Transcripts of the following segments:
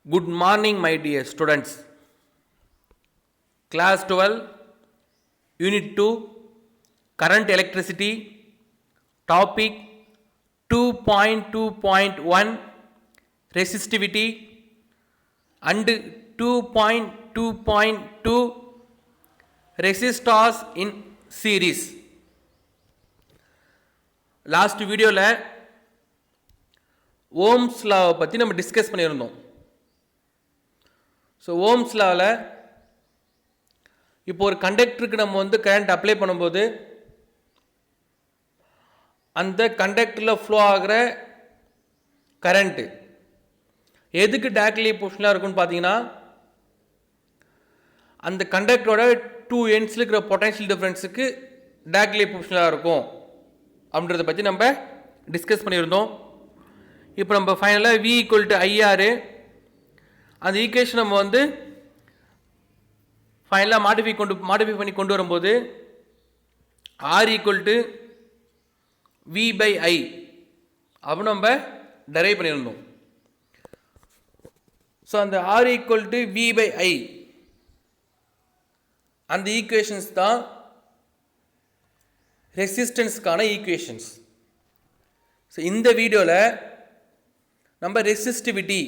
Good morning, my dear students. Class 12, Unit 2, Current Electricity, Topic 2.2.1, Resistivity, and 2.2.2, Resistors in Series. Last video la Ohm's law பற்றி நம்ம discuss பண்ணியிருந்தோம். So ohms லாவில் இப்போ ஒரு கண்டக்டருக்கு நம்ம வந்து current apply பண்ணும்போது அந்த கண்டக்டரில் ஃப்ளோ ஆகிற கரண்ட்டு எதுக்கு டைரக்ட்லி ப்ரொபோர்ஷனலாக இருக்குன்னு பார்த்தீங்கன்னா அந்த கண்டக்டரோட டூ எண்ட்ஸில் இருக்கிற பொட்டன்ஷியல் டிஃப்ரென்ஸுக்கு டைரக்ட்லி ப்ரொபோர்ஷனலாக இருக்கும் அப்படின்றத பற்றி நம்ம டிஸ்கஸ் பண்ணியிருந்தோம். இப்போ நம்ம ஃபைனலாக V = IR அந்த ஈக்குவேஷன் நம்ம வந்து ஃபைனலாக மாடிஃபை பண்ணி கொண்டு வரும்போது R = V/I அப்போ நம்ம டெரைவ் பண்ணியிருந்தோம். ஸோ அந்த R = V/I அந்த ஈக்குவேஷன்ஸ் தான் ரெசிஸ்டன்ஸ்க்கான ஈக்குவேஷன்ஸ். ஸோ இந்த வீடியோவில் நம்ம ரெசிஸ்டிவிட்டி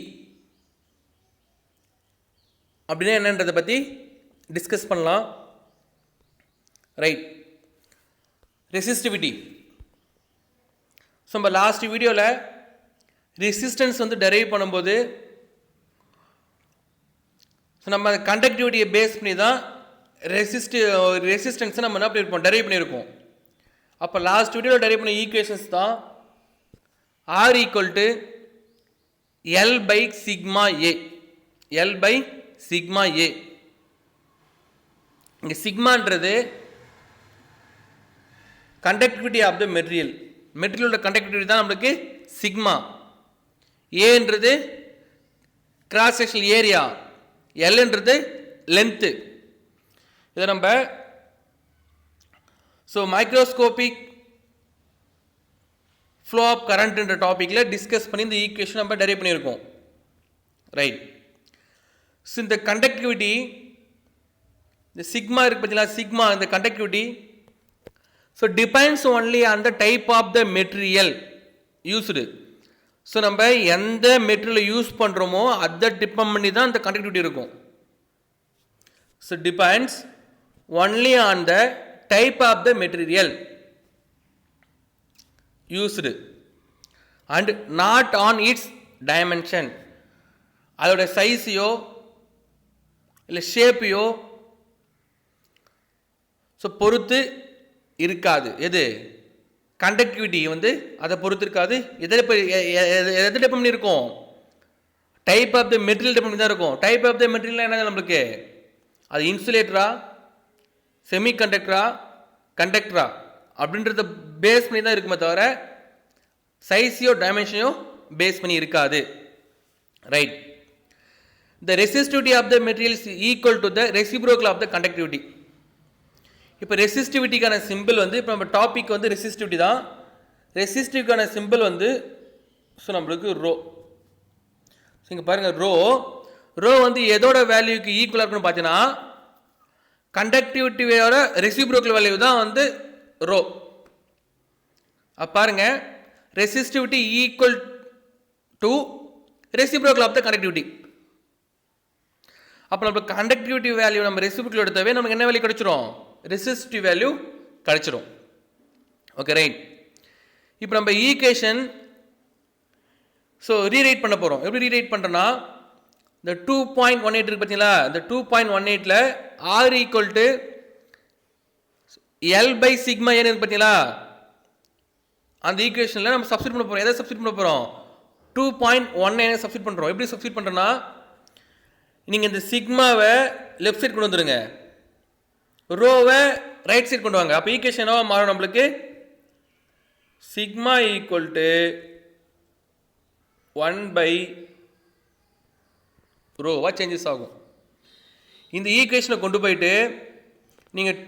அப்படின்னா என்னன்றதை பற்றி டிஸ்கஸ் பண்ணலாம். Right, resistivity. ஸோ நம்ம லாஸ்ட் வீடியோவில் ரெசிஸ்டன்ஸ் வந்து டெரைவ் பண்ணும்போது ஸோ நம்ம கண்டக்டிவிட்டியை பேஸ் பண்ணி தான் ரெசிஸ்டன்ஸை நம்ம என்ன பண்ணியிருப்போம், டெரைவ் பண்ணியிருக்கோம். அப்போ லாஸ்ட் வீடியோவில் டெரைவ் பண்ண ஈக்குவேஷன்ஸ் தான் R = L/σA. L/σA. இங்கே சிக்மான்றது கண்டக்டிவிட்டி ஆஃப் த மெட்டீரியலோட கண்டக்டிவிட்டி தான் நம்மளுக்கு சிக்மா. ஏன்றது கிராஸ் செக்ஷனல் ஏரியா, எல்ன்றது லென்த்து. இதை நம்ம ஸோ மைக்ரோஸ்கோபிக் ஃப்ளோ ஆஃப் கரண்ட்ன்ற டாப்பிக்கில் டிஸ்கஸ் பண்ணி இந்த ஈக்குவேஷன் நம்ம டெரைவ் பண்ணியிருக்கோம். ரைட். ஸோ இந்த கண்டக்டிவிட்டி, இந்த சிக்மா இருக்குது பார்த்தீங்களா, சிக்மா இந்த conductivity so depends only on the type of the material used. So நம்ம எந்த மெட்டீரியலை யூஸ் பண்ணுறோமோ அதை டிபெண்ட் பண்ணி தான் இந்த கண்டக்டிவிட்டி இருக்கும். So depends only on the type of the material used and not on its dimension. அதோட சைஸையோ இல்லை ஷேப்பையோ ஸோ பொறுத்து இருக்காது. எது கண்டக்டிவிட்டி வந்து அதை பொறுத்து இருக்காது. எதை டிபெண்ட் பண்ணி இருக்கும், type of the material depend பண்ணி தான் இருக்கும். டைப் ஆஃப் த மெட்டீரியல் என்ன நம்மளுக்கு, அது இன்சுலேட்டரா, செமி கண்டக்டரா, கண்டக்டரா அப்படின்றத பேஸ் பண்ணி தான் இருக்குமே தவிர சைஸையோ டைமென்ஷனையோ பேஸ் பண்ணி இருக்காது. Right. The resistivity of the material is equal to the reciprocal of the conductivity. இப்போ ரெசிஸ்டிவிட்டிக்கான சிம்பிள் வந்து, இப்போ நம்ம டாபிக் வந்து ரெசிஸ்டிவிட்டி தான். ரெசிஸ்டிவிக்கான சிம்பிள் வந்து ஸோ நம்மளுக்கு ரோ. ஸோ இங்கே பாருங்கள், ரோ வந்து எதோட வேல்யூக்கு ஈக்குவலாக இருக்குன்னு பார்த்தீங்கன்னா கண்டக்டிவிட்டியோட ரெசிப்ரோக்கல் வேல்யூ தான் வந்து ரோ. பாருங்க, resistivity equal to reciprocal of the conductivity. அப்போ நம்ம கண்டக்டிவிட்டி வேல்யூ நம்ம ரெசிப்ரோக்கல் எடுத்தவே நமக்கு என்ன வேல்யூ கிடைச்சிரும், ரெசிஸ்டிவ் வேல்யூ கிடைச்சிரும். Okay, right. இப்போ நம்ம ஈக்குவேஷன் ஸோ ரீரைட் பண்ண போகிறோம். எப்படி ரீரைட் பண்ணுறோன்னா, இந்த 2.18 இருக்கு பார்த்தீங்களா, இந்த 2.18ல் R = L/σA இருக்கு பார்த்தீங்களா, அந்த ஈக்குவேஷனில் நம்ம சப்ஸ்டிட் பண்ண போகிறோம். எதை சப்ஸ்டிட் பண்ண போகிறோம், 2.19 சப்ஸ்டிட் பண்ணுறோம். எப்படி சப்ஸ்டிட் பண்ணுறோன்னா, நீங்கள் இந்த சிக்மாவை லெஃப்ட் சைட் கொண்டு வந்துடுங்க, ரோவை ரைட் சைட் கொண்டு வாங்க. அப்போ ஈக்குவேஷன் என்னவா மாறும் நம்மளுக்கு, சிக்மா = 1/ρவா சேஞ்சஸ் ஆகும். இந்த ஈக்குவேஷனை கொண்டு போயிட்டு நீங்கள்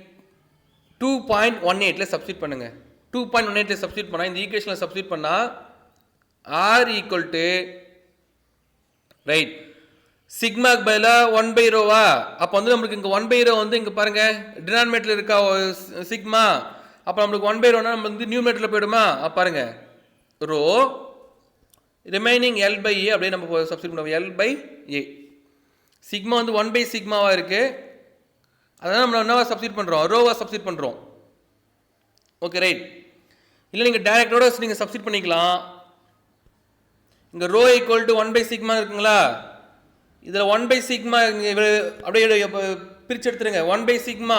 2.18ல் சப்ஸ்டிட் பண்ணுங்கள். 2.18 சப்ஸ்டிட் பண்ணால், இந்த ஈக்குவேஷனில் சப்ஸ்டிட் பண்ணால் R = ரைட் சிக்மாக்கு பதிலாக 1 ரோவா, அப்போ வந்து நம்மளுக்கு இங்கே 1 ரோ வந்து இங்கே பாருங்க டினாமினேட்டர் இருக்கா சிக்மா, அப்போ நம்மளுக்கு 1 ரோனா நம்ம வந்து நியூமேட்டரில் போயிடுமா, அப்போ பாருங்க ரோ ரிமைனிங் L பை ஏ அப்படியே நம்ம சப்ஸ்டிட் பண்ணுவோம். L பை ஏ சிக்மா வந்து 1 சிக்மாவாக இருக்குது, அதனால் நம்ம என்னவா சப்ஸ்டிட் பண்ணுறோம், ரோவாக சப்ஸ்டிட் பண்ணுறோம். Okay right. இல்லை நீங்கள் டேரக்டோட நீங்கள் சப்ஸ்டிட் பண்ணிக்கலாம். இங்கே ரோ ஈக்குவல் டு 1 சிக்மா இருக்குங்களா, இதில் 1 சிக்மா அப்படியே பிரித்து எடுத்துருங்க. 1 சிக்மா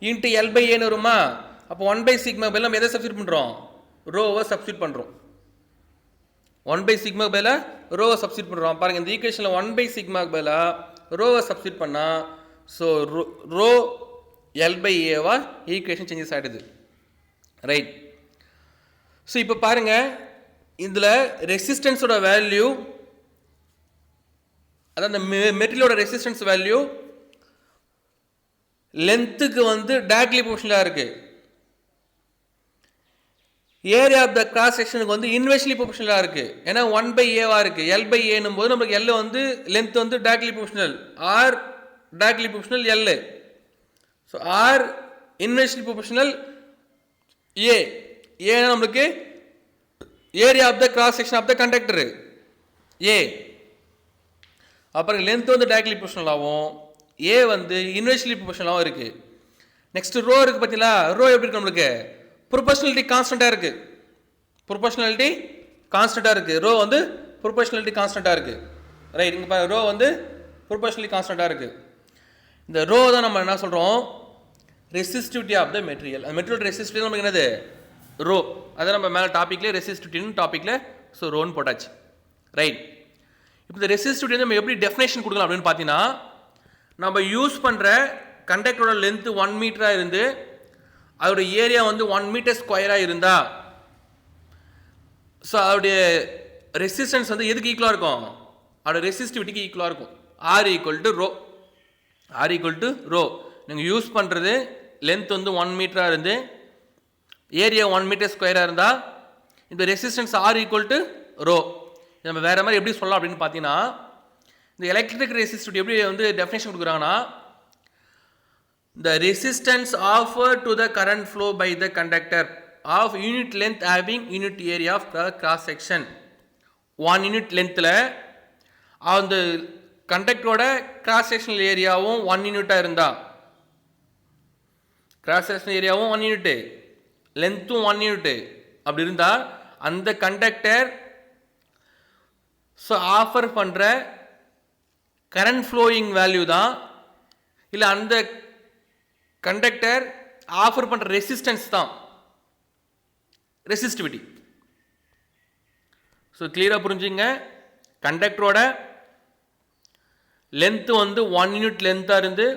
இன்ட்டு L பை ஏன்னு வருமா, அப்போ 1 சிக்மா பதில் நம்ம எதை சப்ஸ்டிட் பண்ணுறோம், ரோவை சப்ஸ்டிட் பண்ணுறோம். 1 சிக்மா பதிலாக ரோவை சப்ஸ்டிட் பண்ணுறோம். பாருங்கள் இந்த ஈக்குவேஷனில் 1 சிக்மாக்கு பதிலாக ரோவை சப்ஸ்டிட் பண்ணால் so rho L by Eva equation changes ஆகிடுது. ரைட். ஸோ இப்போ பாருங்கள் இதில் ரெசிஸ்டன்ஸோட வேல்யூ, அதான் இந்த மெட்டீரியலோட ரெசிஸ்டன்ஸ் வேல்யூ லென்த்துக்கு வந்து டைரக்ட்லி ப்ரொபோர்ஷனலாக இருக்குது. ஏரியா ஆஃப் த கிராஸ் செக்ஷனுக்கு வந்து இன்வெர்ஸ்லி ப்ரொபோர்ஷனலாக இருக்குது. ஏன்னா 1 பை ஏவாக இருக்குது. L பை ஏன்னும் போது நம்மளுக்கு L வந்து லென்த் வந்து directly proportional, R directly proportional L. So R inversely proportional A. ஏன்னா நம்மளுக்கு area of the cross section of the conductor A. அப்புறம் லென்த் வந்து டைரக்ட்லி ப்ரொபோர்ஷனலாகவும் ஏ வந்து இன்வெர்ஸ்லி ப்ரொபோர்ஷனலாகவும் இருக்குது. நெக்ஸ்ட் ரோ இருக்குது பார்த்தீங்களா, ரோ எப்படி இருக்கு நம்மளுக்கு ப்ரொபோர்ஷனாலிட்டி கான்ஸ்டண்ட்டாக இருக்குது. ப்ரொபோர்ஷனாலிட்டி கான்ஸ்டண்ட்டாக இருக்குது. ரோ வந்து ப்ரொபோர்ஷனாலிட்டி கான்ஸ்டண்ட்டாக இருக்குது. ரைட். இங்கே பாருங்க ரோ வந்து ப்ரொபோர்ஷனலி கான்ஸ்டண்ட்டாக இருக்குது. இந்த ரோ தான் நம்ம என்ன சொல்கிறோம், ரெசிஸ்டிவிட்டி ஆஃப் த மெட்டீரியல். அந்த மெட்டீரியல் ரெசிஸ்டிவிட்டி நமக்கு என்னது ரோ. அதை நம்ம மேலே டாப்பிக்கில் ரெசிஸ்டிவிட்டின்னு டாப்பிக்கில் ஸோ ரோன்னு போட்டாச்சு. ரைட். இப்போ இந்த ரெசிஸ்டிவிட்டி நம்ம எப்படி டெஃபினேஷன் கொடுக்கலாம் அப்படின்னு பார்த்தீங்கன்னா, நம்ம யூஸ் பண்ணுற கண்டக்டரோட லென்த்து 1 மீட்டராக இருந்து அதோட ஏரியா வந்து 1 மீட்டர் ஸ்கொயராக இருந்தா ஸோ அதோடைய ரெசிஸ்டன்ஸ் வந்து எதுக்கு ஈக்குவலாக இருக்கும், அதோட ரெசிஸ்டிவிட்டிக்கு ஈக்குவலாக இருக்கும். R equal to rho. R equal to rho. நீங்கள் யூஸ் பண்ணுறது லென்த் வந்து 1 மீட்டராக இருந்து ஏரியா 1 மீட்டர் ஸ்கொயராக இருந்தால் இந்த resistance R equal to rho. நம்ம வேறு மாதிரி எப்படி சொல்லலாம் அப்படின்னு பார்த்தீங்கன்னா, இந்த எலக்ட்ரிக் ரெசிஸ்டிவிட்டி எப்படி வந்து டெஃபினேஷன் கொடுக்குறாங்கன்னா, the resistance offered to the current flow by the conductor of unit length having unit area of the cross section. 1 unit லென்த்தில் அந்த கண்டக்டரோட கிராஸ் செக்ஷனல் ஏரியாவும் 1 யூனிட்டாக இருந்தால், கிராஸ் செக்ஷனல் ஏரியாவும் 1 யூனிட்டு லென்த்தும் 1 யூனிட்டு அப்படி இருந்தால் அந்த கண்டக்டர் ஸோ ஆஃபர் பண்ணுற கரண்ட் ஃப்ளோயிங் வேல்யூ தான், இல்லை அந்த கண்டக்டர் ஆஃபர் பண்ணுற ரெசிஸ்டன்ஸ் தான் ரெசிஸ்டிவிட்டி. ஸோ கிளியராக புரிஞ்சுங்க. கண்டக்டரோட லென்த்து வந்து 1 யூனிட் லென்த்தாக இருந்து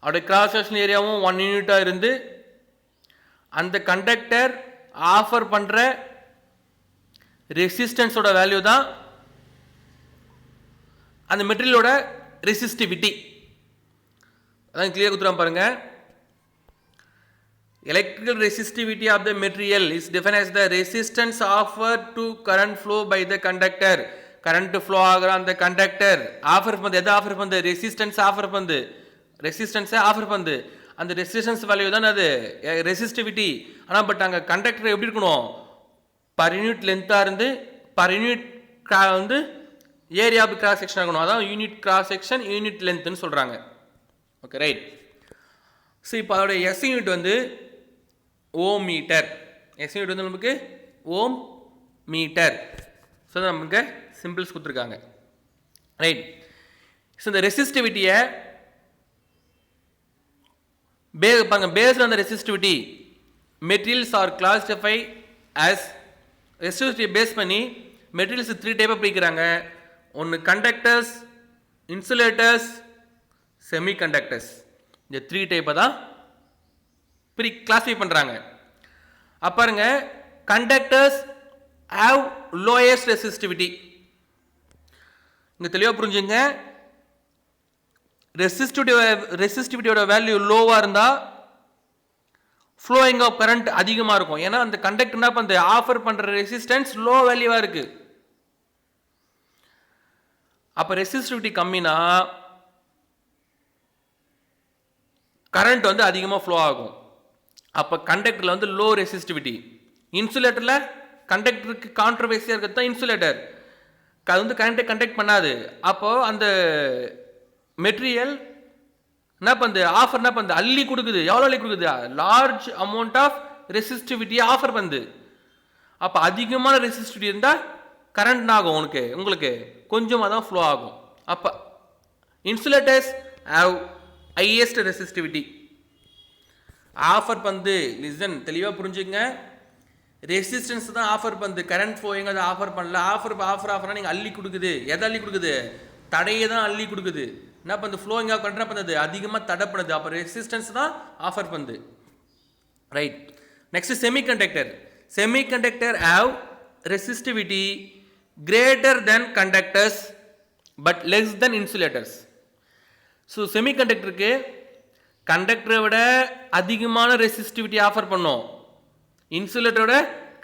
அவருடைய கிராஸ் செக்ஷன் ஏரியாவும் 1 யூனிட்டாக இருந்து அந்த கண்டக்டர் ஆஃபர் பண்ணுற ரெசிஸ்டன்ஸோட வேல்யூ தான் அந்த மெட்டீரியலோட ரெசிஸ்டிவிட்டி. அதான் கிளியர் கொடுத்துறான் பாருங்க. Electrical resistivity of the material is defined as the resistance offered to current flow by the conductor. Current flow ஆகிற அந்த கண்டக்டர் ஆஃபர் பண்ணுது, எதை ஆஃபர் பண்ணுது, ரெசிஸ்டன்ஸ் ஆஃபர் பண்ணுது, ரெசிஸ்டன்ஸை ஆஃபர் பண்ணுது. அந்த ரெசிஸ்டன்ஸ் வேல்யூ தான் அது ரெசிஸ்டிவிட்டி. ஆனால் பட் அங்கே கண்டக்டர் எப்படி இருக்கணும், பர் யூனிட் லென்த்தாக இருந்து பர் யூனிட் வந்து ஏரியா ஆஃப் கிராஸ் செக்ஷன் இருக்கணும். அதான் யூனிட் கிராஸ் செக்ஷன் யூனிட் லென்த்னு சொல்கிறாங்க. Okay right. ஸோ இப்போ அதோடைய எஸ் யூனிட் வந்து ஓம் மீட்டர். எஸ் யூனிட் வந்து நமக்கு ஓம் மீட்டர். ஸோ நமக்கு சிம்பிள்ஸ் கொடுத்துருக்காங்க. ரைட். ஸோ இந்த ரெசிஸ்டிவிட்டியை based on the resistivity materials are classify as ரெசிஸ்டிவிட்டியை பேஸ் பண்ணி மெட்டீரியல்ஸ் 3 டைப்பாக பிரிக்கிறாங்க. ஒன்று கண்டக்டர்ஸ், இன்சுலேட்டர்ஸ், செமிகண்டக்டர்ஸ். இந்த 3 டைப்பை தான் கிளாஸிஃபை பண்ணுறாங்க. பாருங்க, கண்டக்டர்ஸ் ஹேவ் லோயஸ்ட் ரெசிஸ்டிவிட்டி. இங்கே தெளிவாக புரிஞ்சுங்க. ரெசிஸ்டிவிட்டியோட வேல்யூ லோவாக இருந்தால் ஃப்ளோயிங் ஆஃப் கரண்ட் அதிகமாக இருக்கும். ஏன்னா அந்த கண்டக்டர் என்ன பண்ணுது, ஆஃபர் பண்ணுற ரெசிஸ்டன்ஸ் லோ வேல்யூவாக இருக்குது. அப்போ ரெசிஸ்டிவிட்டி கம்மினா கரண்ட் வந்து அதிகமாக ஃப்ளோ ஆகும். அப்போ கண்டக்டரில் வந்து லோ ரெசிஸ்டிவிட்டி. இன்சுலேட்டரில் கண்டக்டருக்கு கான்ட்ரவர்சியாக இருக்கிறது தான் இன்சுலேட்டர். அது வந்து கரண்ட்டை கண்டக்ட் பண்ணாது. அப்போது அந்த மெட்டீரியல் என்ன பண்ணுது, ஆஃபர் என்ன பண்ணுது, அள்ளி கொடுக்குது. எவ்வளோ அள்ளி கொடுக்குது, லார்ஜ் அமௌண்ட் ஆஃப் ரெசிஸ்டிவிட்டியை ஆஃபர் பண்ணுது. அப்போ அதிகமான ரெசிஸ்டிவிட்டி இருந்தால் கரண்ட் ஆகும், உங்களுக்கு கொஞ்சமாக தான் ஃப்ளோ ஆகும். அப்போ insulators have highest resistivity. Offer பண்ணுது, லிசன் தெளிவாக புரிஞ்சுங்க. ரெசிஸ்டன்ஸ் தான் ஆஃபர் பண்ணுது, கரண்ட் ஃப்ளோயிங் அதை ஆஃபர் பண்ணல. ஆஃபர்னா நீங்கள் அள்ளி கொடுக்குது. எதை அள்ளி கொடுக்குது, தடையை தான் அள்ளி கொடுக்குது. என்ன பண்ணுது, ஃப்ளோயிங் ஆஃப் கண்ட்ரோல் பண்ணுது, அதிகமாக தடை பண்ணுது. அப்போ ரெசிஸ்டன்ஸ் தான் ஆஃபர் பண்ணுது. Right. Next semiconductor. Semiconductor have resistivity greater than conductors but less than insulators. So செமிகண்டக்டருக்கு கண்டக்டரை விட அதிகமான ரெசிஸ்டிவிட்டி ஆஃபர் பண்ணோம், இன்சுலேட்டரோட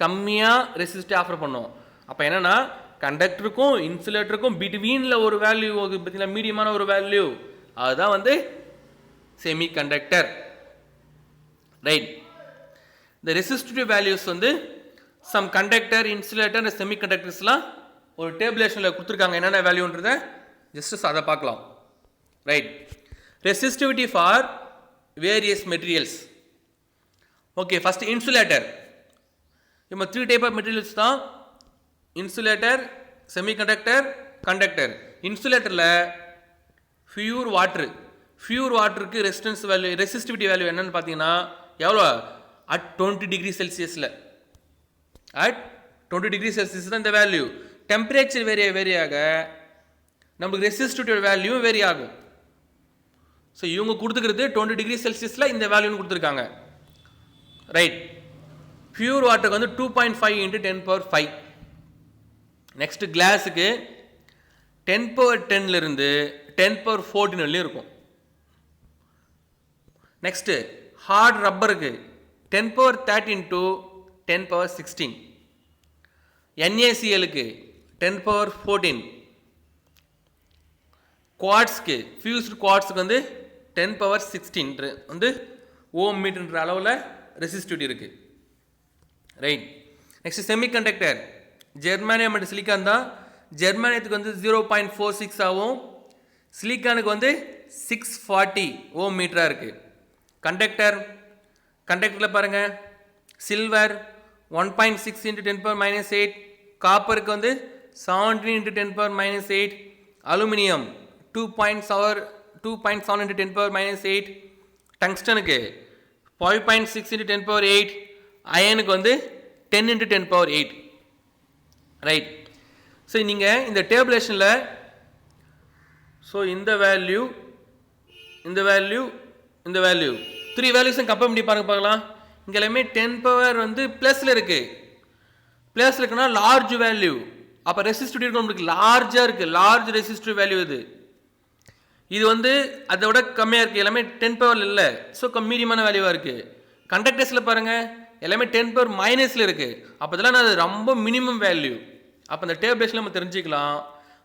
கம்மியாக ரெசிஸ்டிவிட்டி ஆஃபர் பண்ணோம். அப்போ என்னன்னா கண்டக்டருக்கும் இன்சுலேட்டருக்கும் பிட்வீனில் ஒரு வேல்யூ, பார்த்தீங்கன்னா மீடியமான ஒரு வேல்யூ, அதுதான் வந்து செமிகண்டக்டர். ரைட். இந்த ரெசிஸ்டிவ் வேல்யூஸ் வந்து சம் கண்டக்டர், இன்சுலேட்டர், செமிகண்டக்டர்ஸ்லாம் ஒரு டேபிளேஷனில் கொடுத்துருக்காங்க. என்னென்ன வேல்யூன்றதை ஜஸ்ட் அதை பார்க்கலாம். Right. Resistivity for various materials. Okay, first insulator. இப்போ 3 டைப் ஆஃப் மெட்டீரியல்ஸ் தான், இன்சுலேட்டர், செமிகண்டக்டர், கண்டக்டர். இன்சுலேட்டரில் பியூர் வாட்டருக்கு ரெசிஸ்டிவிட்டி வேல்யூ என்னன்னு பார்த்தீங்கன்னா எவ்வளோ, அட் 20 டிகிரி செல்சியஸில். அட் 20 டிகிரி செல்சியஸ் தான் இந்த வேல்யூ. டெம்பரேச்சர் வேரி ஆக நம்மளுக்கு ரெசிஸ்டிவிட்டி வேல்யூ வேரி ஆகும். ஸோ இவங்க கொடுத்துக்கிறது 20 டிகிரி செல்சியஸில் இந்த வேல்யூன்னு கொடுத்துருக்காங்க. ரைட். பியூர் வாட்டருக்கு வந்து 2.5 × 10⁵. நெக்ஸ்ட் கிளாஸுக்கு 10⁻10 10⁻14 வரலையும் இருக்கும். நெக்ஸ்ட் ஹார்ட் ரப்பருக்கு 10⁻13 × 10⁻16. NaClக்கு 10⁻14. குவாட்ஸ்க்கு, ஃபியூஸ்டு குவாட்ஸுக்கு வந்து 10⁻16 வந்து ஓம் மீட்டர்ன்ற அளவில் ரெசிஸ்டிவிட்டி இருக்கு. Right. Next semiconductor. Germanium and silicon தான். ஜெர்மானியத்துக்கு வந்து 0.46 ஆகும், சிலிக்கானுக்கு வந்து 640 ஓம் மீட்டராக இருக்குது. கண்டக்டரில் பாருங்கள், சில்வர் 1.6 × 10⁻−8, காப்பருக்கு வந்து 17 × 10⁻−8, அலுமினியம் 2.7 × 10⁻−8, டங்ஸ்டனுக்கு 5.6 × 10⁻8, அயனுக்கு வந்து 10 × 10⁻8. ரைட். ஸோ நீங்கள் இந்த டேபிளேஷனில் இந்த வேல்யூ 3 வேல்யூஸும் கம்பேர் பண்ணி பார்க்கலாம். இங்கே எல்லாமே 10 வந்து ப்ளஸில் இருக்குது. ப்ளஸில் இருக்குன்னா லார்ஜ் வேல்யூ. அப்போ ரெசிஸ்டிவிட்டி இருக்கும், நம்மளுக்கு லார்ஜாக இருக்குது, லார்ஜ் ரெசிஸ்டிவ் வேல்யூ இது வந்து அதை விட கம்மியாக இருக்குது, எல்லாமே 10 இல்லை. ஸோ மீடியமான வேல்யூவாக இருக்குது. கண்டக்டர்ஸில் பாருங்கள், எல்லாமே 10⁻−ல் இருக்குது. அப்போ இதெல்லாம் அது ரொம்ப மினிமம் வேல்யூ. அப்போ இந்த டேபிளேஷனில் நம்ம தெரிஞ்சுக்கலாம்.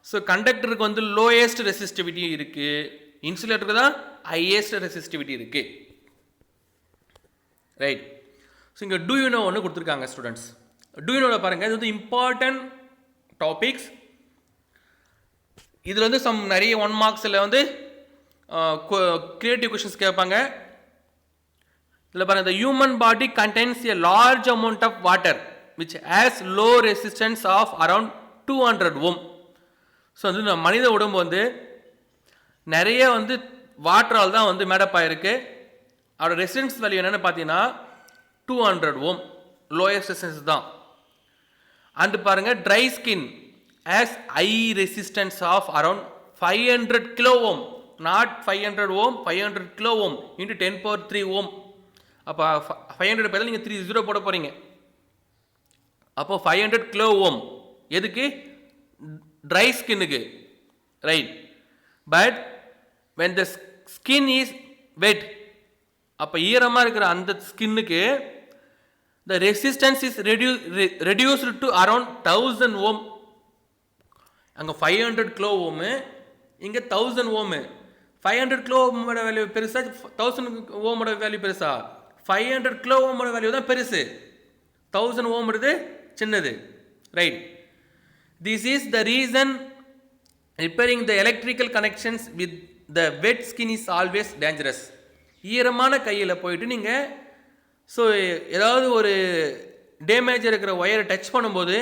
ஸோ கண்டக்டருக்கு வந்து லோயஸ்ட் ரெசிஸ்டிவிட்டி இருக்குது, இன்சுலேட்டருக்கு தான் ஹையஸ்ட் ரெசிஸ்டிவிட்டி இருக்குது. ரைட். ஸோ இங்கே டூ யூ நோ ஒன்று கொடுத்துருக்காங்க ஸ்டூடெண்ட்ஸ். டூ யூ நோவில் பாருங்கள், இது வந்து இம்பார்ட்டன்ட் டாபிக்ஸ். இதில் வந்து நிறைய 1 மார்க்ஸில் வந்து கிரியேட்டிவ் கொஷின்ஸ் கேட்பாங்க. இதில் பாருங்கள், the human body contains a large amount of water which has low resistance of around 200 ohm. So வந்து மனித உடம்பு வந்து நிறைய வந்து வாட்டரால் தான் வந்து மேடப் ஆகிருக்கு. அதோட ரெசிஸ்டன்ஸ் வேல்யூ என்னென்னு பார்த்தீங்கன்னா 200 ohm, லோயஸ்ட் ரெசிஸ்டன்ஸ் தான். அண்ட் பாருங்கள், dry skin has high resistance of around 500 kilo ohm, not 500 ohm, 500 kilo ohm into 10⁻3 ohm. அப்போ 500 பதில் நீங்கள் 30 போட போகிறீங்க. அப்போ 500 கிலோ ஓம் எதுக்கு, ட்ரை ஸ்கின்னுக்கு. Right. But when the skin is wet, அப்போ ஈரமாக இருக்கிற அந்த ஸ்கின்னுக்கு the resistance is reduced to around 1000 ohm. அங்கே 500 கிலோ ஓமு, இங்கே 1000 ஓமு. 500 கிலோ ஓமோட வேல்யூ பெருசா, 1000 ஓமோட வேல்யூ பெருசா? 500 கிலோ ஓமோட வேல்யூ தான் பெருசு, 1000 ஓம்றது சின்னது. Right. This is the reason repairing the electrical connections with the wet skin is always dangerous. ஈரமான கையில் போயிட்டு நீங்கள் ஸோ ஏதாவது ஒரு டேமேஜ் இருக்கிற ஒயரை டச் பண்ணும்போது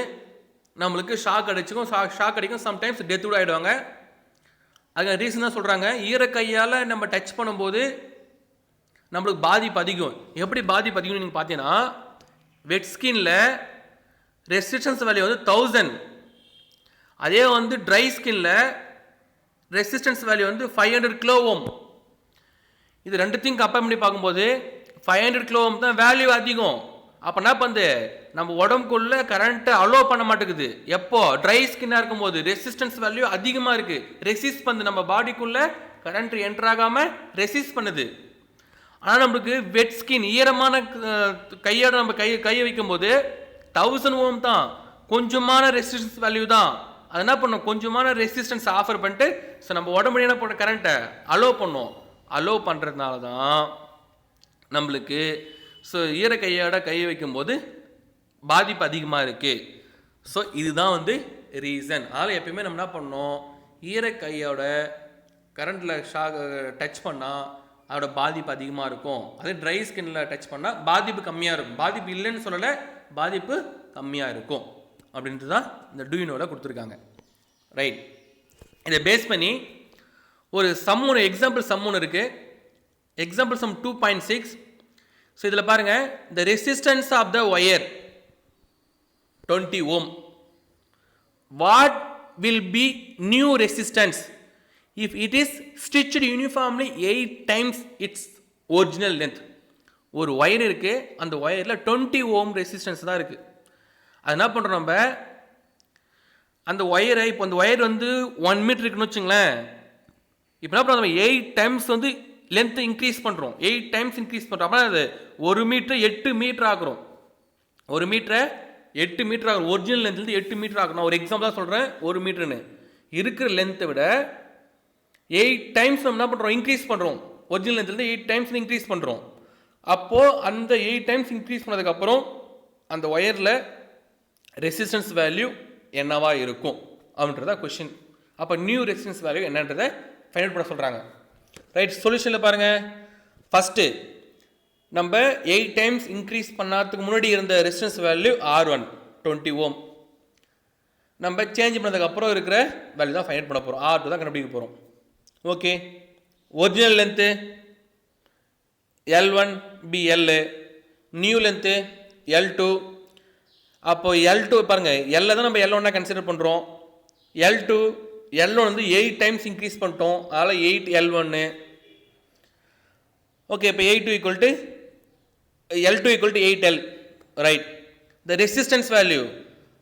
நம்மளுக்கு ஷாக் அடிச்சுக்கும், ஷாக் அடிக்கும், சம்டைம்ஸ் டெத் கூட ஆகிடுவாங்க. அதுக்கு ரீசன் தான் சொல்கிறாங்க, ஈர கையால் நம்ம டச் பண்ணும்போது நம்மளுக்கு பாதிப்பு அதிகம். எப்படி பாதிப்பு அதிகம்னு நீங்கள் பார்த்தீங்கன்னா, வெட் ஸ்கின்ல ரெசிஸ்டன்ஸ் வேல்யூ வந்து 1000, அதே வந்து ட்ரை ஸ்கின்ல ரெசிஸ்டன்ஸ் வேல்யூ வந்து 500 கிலோ ஓம். இது ரெண்டுத்தையும் கம்பேர் பண்ணி பார்க்கும்போது 500 கிலோ ஓம் தான் வேல்யூ அதிகம். அப்போ என்ன பண்ணுது, நம்ம உடம்புக்குள்ள கரண்ட்டை அலோவ் பண்ண மாட்டேங்குது. எப்போ ட்ரை ஸ்கின்னாக இருக்கும்போது ரெசிஸ்டன்ஸ் வேல்யூ அதிகமாக இருக்குது, ரெசிஸ்ட் பண்ணுது, நம்ம பாடிக்குள்ள கரண்ட் என்டர் ஆகாமல் ரெசிஸ்ட் பண்ணுது. ஆனால் நம்மளுக்கு வெட் ஸ்கின் ஈரமான கையோட நம்ம கையை வைக்கும்போது 1000 ஓம் தான், கொஞ்சமான ரெசிஸ்டன்ஸ் வேல்யூ தான். அது என்ன பண்ணும், கொஞ்சமான ரெசிஸ்டன்ஸ் ஆஃபர் பண்ணிட்டு ஸோ நம்ம உடம்புல என்ன பண்ண கரண்ட்டை அலோவ் பண்ணும். அலோவ் பண்ணுறதுனால தான் நம்மளுக்கு ஸோ ஈர கையோட கையை வைக்கும்போது பாதிப்பு அதிகமாக இருக்குது. ஸோ இதுதான் வந்து ரீசன். அதனால் எப்பயுமே நம்ம என்ன பண்ணோம், ஈர கையோட கரண்டில் டச் பண்ணால் அதோட பாதிப்பு அதிகமாக இருக்கும். அதே ட்ரை ஸ்கின்னில் டச் பண்ணால் பாதிப்பு கம்மியாக இருக்கும். பாதிப்பு இல்லைன்னு சொல்லலை, பாதிப்பு கம்மியாக இருக்கும் அப்படின்ட்டு தான் இந்த டூயினோவில் கொடுத்துருக்காங்க. ரைட். இதை பேஸ் பண்ணி ஒரு சம் ஒன்று, எக்ஸாம்பிள் சம் ஒன்று இருக்குது. Example some 2.6. ஸோ இதில் பாருங்கள், the resistance of the wire 20 ohm. What will be new resistance if it is stitched uniformly 8 times its original length. ஒரு ஒயர் இருக்குது, அந்த ஒயரில் 20 ஓம் ரெசிஸ்டன்ஸ் தான் இருக்குது. அது என்ன பண்ணுறோம், நம்ம அந்த ஒயரை இப்போ அந்த ஒயர் வந்து 1 மீட்டர் இருக்குன்னு வச்சுங்களேன். இப்போ என்ன பண்ணுறோம், நம்ம 8 டைம்ஸ் வந்து லென்த்து இன்க்ரீஸ் பண்ணுறோம், 8 டைம்ஸ் இன்க்ரீஸ் பண்ணுறோம். அப்படின்னா அது 1 மீட்டர் 8 மீட்டர் ஆக்குறோம். 1 மீட்டரை 8 மீட்டர் ஆகும். ஒரிஜினல் லென்த்லேருந்து 8 மீட்டர் ஆகும். நான் ஒரு எக்ஸாம்பிள் தான் சொல்கிறேன், 1 மீட்டர்னு இருக்கிற லென்த்தை விட 8 டைம்ஸ் நம்ம என்ன பண்ணுறோம், இன்க்ரீஸ் பண்ணுறோம். ஒரிஜினல் லென்த்லேருந்து 8 டைம்ஸ் இன்க்ரீஸ் பண்ணுறோம். அப்போது அந்த 8 டைம்ஸ் இன்க்ரீஸ் பண்ணதுக்கப்புறம் அந்த ஒயரில் ரெசிஸ்டன்ஸ் வேல்யூ என்னவா இருக்கும் அப்படின்றத கொஷின். அப்போ நியூ ரெசிஸ்டன்ஸ் வேல்யூ என்னன்றதை ஃபைண்ட் அவுட் பண்ண சொல்கிறாங்க. ரைட். சொல்யூஷனில் பாருங்கள், ஃபஸ்ட்டு நம்ம 8 டைம்ஸ் இன்க்ரீஸ் பண்ணாததுக்கு முன்னாடி இருந்த ரெசிஸ்டன்ஸ் வேல்யூ R1 20 ஓம். நம்ம சேஞ்ச் பண்ணதுக்கப்புறம் இருக்கிற வேல்யூ தான் ஃபைண்ட் அவுட் பண்ண போகிறோம். R2 தான் கண்டுபிடிக்க போகிறோம். Okay. Original length L1 BL, new length L2. அப்போ L2 பாருங்கள், L தான் நம்ம L1 கன்சிடர் பண்ணுறோம். L1 வந்து 8 டைம்ஸ் இன்க்ரீஸ் பண்ணிட்டோம், அதனால் 8 L1. ஓகே. இப்போ L2 equal to 8L. Right. The resistance value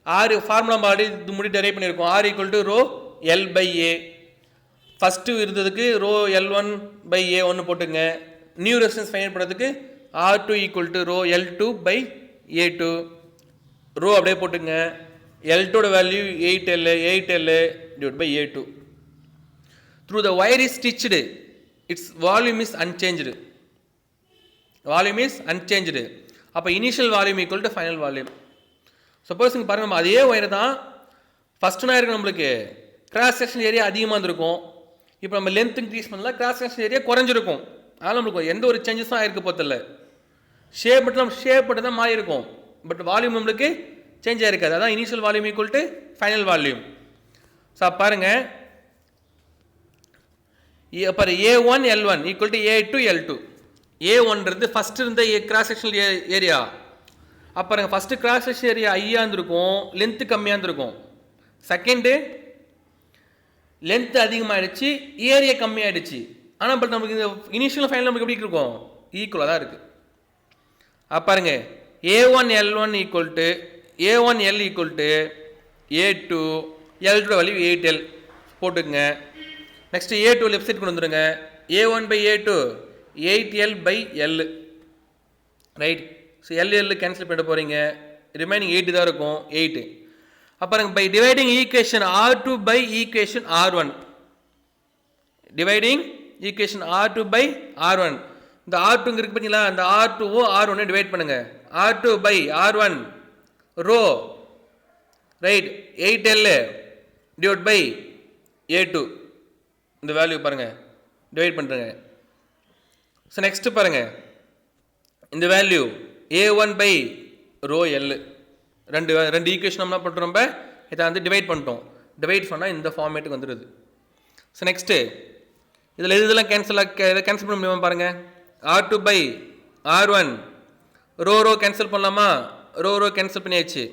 R formula மாதிரி இது முடி டெரைவ் பண்ணியிருக்கோம். R equal to rho L by A. First இருந்ததுக்கு ரோ L1 பை A ஒன்று போட்டுங்க. நியூ ரெசிஸ்டன்ஸ் ஃபைண்ட் பண்ணுறதுக்கு R2 equal to rho L2 by A2. Rho அப்படியே போட்டுங்க. L2 value 8L divide by A2. Through the wire is stretched, its volume is unchanged. Volume is unchanged. அப்போ initial volume equal to final volume. Suppose இங்கே பாருங்கள், நம்ம அதே wire தான் ஃபஸ்ட்டுனா இருக்குது, நம்மளுக்கு கிராஸ் செக்ஷன் ஏரியா அதிகமாக இருந்திருக்கும். இப்போ நம்ம லென்த் இன்க்ரீஸ் பண்ணலாம், கிராஸ் செக்ஷன் ஏரியா குறைஞ்சிருக்கும். அதனால் நம்மளுக்கு எந்த ஒரு சேஞ்சஸும் ஆகிருக்க போதில்லை. ஷேப் மட்டும் தான் மாறி இருக்கும், பட் வால்யூம் நம்மளுக்கு சேஞ்ச் ஆகிருக்காது. அதான் initial volume equal to final volume. So பாருங்கள், அப்போ A1 L1 equal to A2 L2. A1ன்றது ஃபஸ்ட்டு இருந்த கிராஸ் செக்ஷன் ஏரியா. அப்போ ஃபஸ்ட்டு கிராஸ் செக்ஷன் ஏரியா ஐயா இருந்திருக்கும், லென்த்து கம்மியாக இருந்திருக்கும். செகண்டு லென்த்து அதிகமாகிடுச்சு, ஏரியா கம்மியாகிடுச்சு. ஆனால் பட் நமக்கு இந்த இனிஷியல் ஃபைனல் நமக்கு எப்படி இருக்கும், ஈக்குவலாக தான் இருக்குது. பாருங்க, A1 L1 equal to A1 L equal to A2 L2 value 8L போட்டுங்க. நெக்ஸ்ட் A2 லெஃப்ட் சைட் கொண்டு வந்துடுங்க. A1 by A2 8L by L. Right. So L cancel பண்ண போகிறீங்க, ரிமைனிங் 8 தான் இருக்கும். 8. அப்புறம் by dividing equation R2 by equation R1, dividing equation R2 by R1, இந்த R2 இருக்கு பாத்தீங்களா, அந்த R2 R1 டிவைட் பண்ணுங்க. R2 by R1 rho right 8L divide by A2, இந்த வேல்யூ பாருங்க டிவைட் பண்றேங்க. ஸோ நெக்ஸ்ட் பாருங்க, இந்த value A1 by rho L, ரெண்டு ஈக்குவேஷன் நம்ம என்ன பண்ணுறோம், நம்ம இதை வந்து டிவைட் பண்ணிட்டோம். டிவைட் பண்ணால் இந்த ஃபார்மேட்டுக்கு வந்துடுது. ஸோ நெக்ஸ்ட்டு இதில் இதெல்லாம் கேன்சல் பண்ண முடியுமா பாருங்கள். R2 by R1 rho cancel பண்ணலாமா, ரோ கேன்சல் பண்ணியாச்சு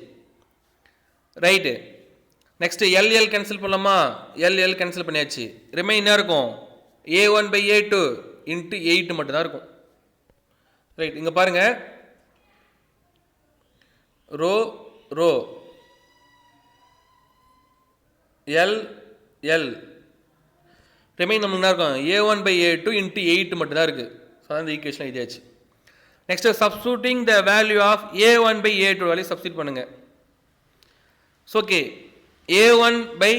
ரைட்டு. நெக்ஸ்ட்டு LL கேன்சல் பண்ணலாமா, LL கேன்சல் பண்ணியாச்சு. ரிமைன் என்ன இருக்கும், A1 by A2 இன்ட்டு 8 மட்டும்தான் இருக்கும் ரைட். இங்கே பாருங்கள், ரோ L ரிமைன் நம்மளுக்கு என்ன இருக்கும், A1 by A2 இன்ட்டு 8 மட்டும்தான் இருக்குது. ஸோ அந்த ஈக்குவேஷன் இதாச்சு. Next substituting the value of A1 by A2 value substitute பண்ணுங்கள். So okay, A1 by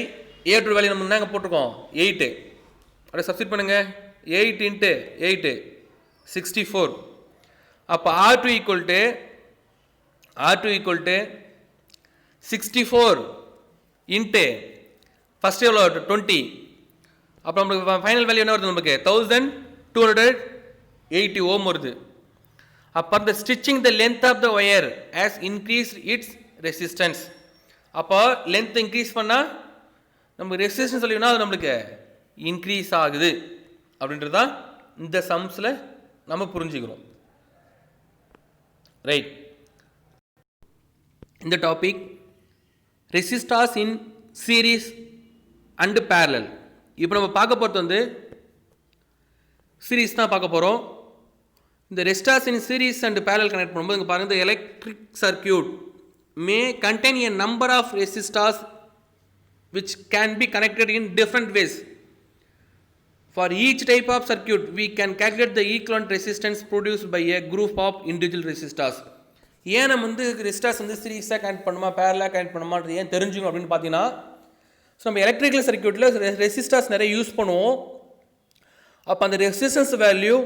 A2 value நம்ம என்ன போட்டிருக்கோம் 8, அப்படியே சப்ஸ்டியூட் பண்ணுங்கள். 8 இன்ட்டு 8 64. அப்போ R2 equal to 64 into first எவ்வளோ 20. அப்போ நம்மளுக்கு ஃபைனல் வேல்யூ என்ன வருது, நமக்கு 1280 ஓம் வருது. அப்போ the stitching the length of the wire has increased its resistance. அப்போ லென்த் இன்க்ரீஸ் பண்ணால் நம்ம ரெசிஸ்டன்ஸ் சொல்லினா அது நம்மளுக்கு இன்க்ரீஸ் ஆகுது அப்படின்றது தான் இந்த சம்ஸில் நம்ம புரிஞ்சுக்கிறோம் ரைட். இந்த topic resistors in series and parallel. இப்போ நம்ம பார்க்க போகிறது வந்து சீரீஸ் தான் பார்க்க போகிறோம். இந்த resistors in series and parallel connect பண்ணும்போது இங்கே பாருங்கள், இந்த electric circuit May contain a number of resistors which can be connected in different ways. For each type of circuit we can calculate the equivalent resistance produced by a group of individual resistors. ஏன் நம்ம வந்து resistors வந்து சீரீஸாக connect பண்ணுமா பேரலாக connect பண்ணுமான்றது ஏன் தெரிஞ்சுக்கணும் அப்படின்னு பார்த்தீங்கன்னா, ஸோ நம்ம எலக்ட்ரிக்கல் சர்க்கியூட்டில் ரெசிஸ்டர்ஸ் நிறைய யூஸ் பண்ணுவோம். அப்போ அந்த ரெசிஸ்டன்ஸ் வேல்யூ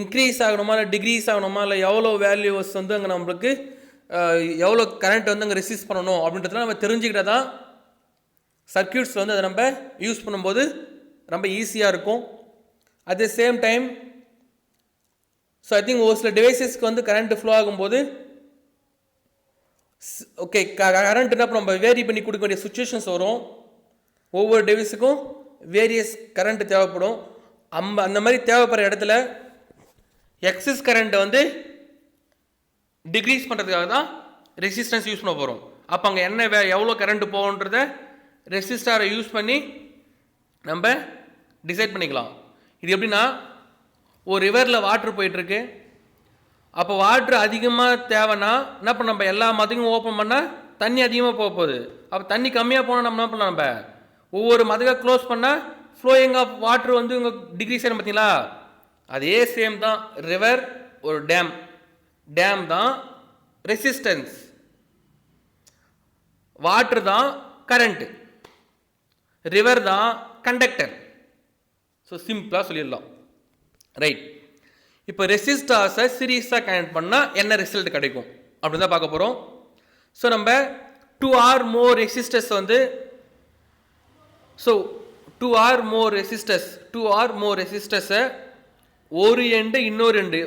இன்க்ரீஸ் ஆகணுமா இல்லை டிக்ரீஸ் ஆகணுமா இல்லை எவ்வளோ வேல்யூஸ் வந்து அங்கே நம்மளுக்கு எவ்வளோ கரண்ட் வந்து அங்கே ரெசிஸ்ட் பண்ணணும் அப்படின்றதுலாம் நம்ம தெரிஞ்சுக்கிட்டால் தான் சர்க்கியூட்ஸில் வந்து அதை நம்ம யூஸ் பண்ணும்போது ரொம்ப ஈஸியாக இருக்கும். At the same time so I think ஒரு சில டிவைசஸ்க்கு வந்து கரண்ட் ஃப்ளோ ஆகும்போது ஓகே கரண்ட் என்ன நம்ம வேரி பண்ணி கொடுக்க வேண்டிய சுச்சுவேஷன்ஸ் வரும். ஒவ்வொரு டிவைஸுக்கும் வேரியஸ் கரண்ட் தேவைப்படும். அந்த மாதிரி தேவைப்படுற இடத்துல எக்ஸஸ் கரண்ட்டை வந்து டிக்ரீஸ் பண்ணுறதுக்காக தான் ரெசிஸ்டன்ஸ் யூஸ் பண்ண போகிறோம். அப்போ அங்கே என்ன எவ்வளோ கரண்ட் போகுன்றத ரெசிஸ்டாரை யூஸ் பண்ணி நம்ம டிசைட் பண்ணிக்கலாம். இது எப்படின்னா, ஒரு ரிவரில் வாட்ரு போயிட்டுருக்கு. அப்போ வாட்ரு அதிகமாக தேவைன்னா என்ன பண்ண, நம்ம எல்லா மதத்தையும் ஓப்பன் பண்ணால் தண்ணி அதிகமாக போக போகுது. அப்போ தண்ணி கம்மியாக போனால் நம்ம என்ன பண்ணலாம், நம்ம ஒவ்வொரு மதக்காக க்ளோஸ் பண்ணால் ஃப்ளோயிங் ஆஃப் வாட்ரு வந்து இங்கே டிக்ரீஸ் ஆகிடும் பார்த்தீங்களா. அதே சேம் தான் ரிவர் ஒரு டேம் தான் ரெசிஸ்டன்ஸ், வாட்டர் தான் கரண்ட், ரிவர் தான் கண்டக்டர். ஸோ சிம்பிளாக சொல்லிடலாம் ரைட். இப்போ ரெசிஸ்டார்ஸை சீரீஸாக கனெக்ட் பண்ணால் என்ன ரிசல்ட் கிடைக்கும் அப்படின்னு தான் பார்க்க போகிறோம். ஸோ நம்ம 2 or more ரெசிஸ்டர்ஸ் வந்து டூ ஆர் மோர் ரெசிஸ்டர்ஸை ஒரு எண்டு இன்னொரு எண்டு